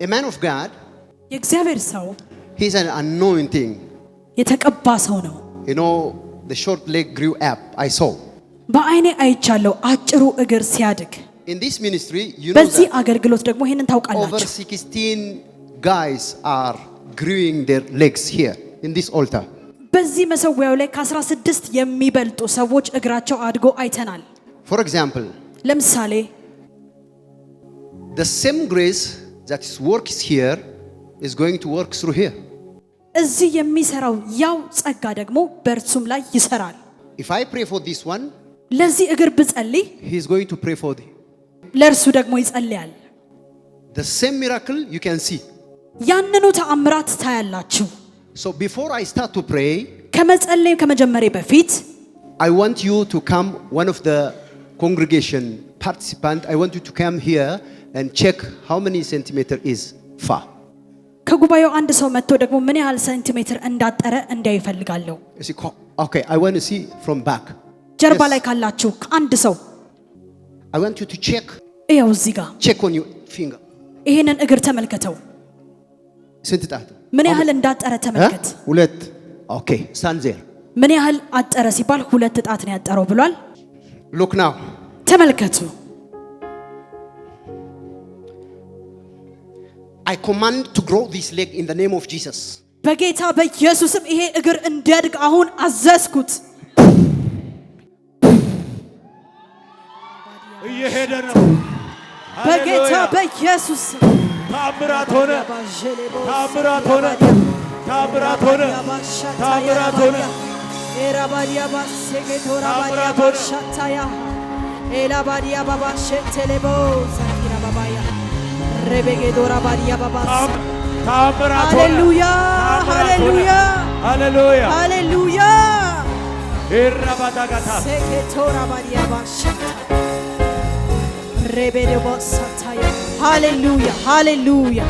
A man of God, የእግዚአብሔር ሰው he's an anointing. የተቀባ ሰው ነው። You know, the short leg grew up. I saw. በአይኔ አይቻለሁ አጭሩ እግር ሲያድግ። In this ministry, you know በዚህ that አገልግሎት ደግሞ ይሄንን over ታውቃላችሁ። 16 guys are growing their legs here in this altar. በዚህ መሰዊያው ላይ ከ16 የሚበልጡ ሰዎች እግራቸው አድጎ አይተናል። For example, ለምሳሌ the same grace that works here is going to work through here. እዚህ የሚሰራው ያው ጸጋ ደግሞ በእርሱም ላይ ይሰራል። If I pray for this one, ለዚህ እግር ብጸልይ he's going to pray for the ለእርሱ ደግሞ ይጸልያል። same miracle you can see. ያንኑ ተአምራት ታያላችሁ። So before I start to pray, ከመጸለይ ከመጀመሪያ በፊት I want you to come, one of the congregation participant, I want you to come here and check how many centimeter is far. ከጉባኤው አንድ ሰው መጥቶ ደግሞ ምን ያህል ሴንቲሜትር እንዳጠረ እንዲያይ ይፈልጋለሁ። Okay, I want to see from back. ጀርባ ላይ ካላችሁ አንድ ሰው I want you to check. እያው እዚህ ጋር Check on your finger. ይሄንን እግር ተመልከተው። ስንት ጣት? ምን ያህል እንዳጠረ ተመልከት። ሁለት። Okay, stand there. ምን ያህል አጠረ ሲባል ሁለት ጣት ነው ያጠረው ብሏል። Look now. ተመልከቱ። I command to grow this leg in the name of Jesus. በጌታ በኢየሱስም ይሄ እግር እንዲያድግ አሁን አዘዝኩት። እየሄደ ነው። በጌታ በኢየሱስ ታምራት ሆነ። ታምራት ሆነ። ታምራት ሆነ። ታምራት ሆነ። ኤራባዲያ ባሰጌቶራ ባዲያ ባሻታያ ኤላባዲያ ባባሸቴሌቦ ሳኪራ ባባያ ረቤጌዶራ ባዲያ ባባስ ታምራት ሆነ። ሃሌሉያ ሃሌሉያ ሃሌሉያ ሃሌሉያ ኤራባዳጋታ ሰጌቶራ ባዲያ ባሻታ ረቤዴቦ ሳታያ ሃሌሉያ ሃሌሉያ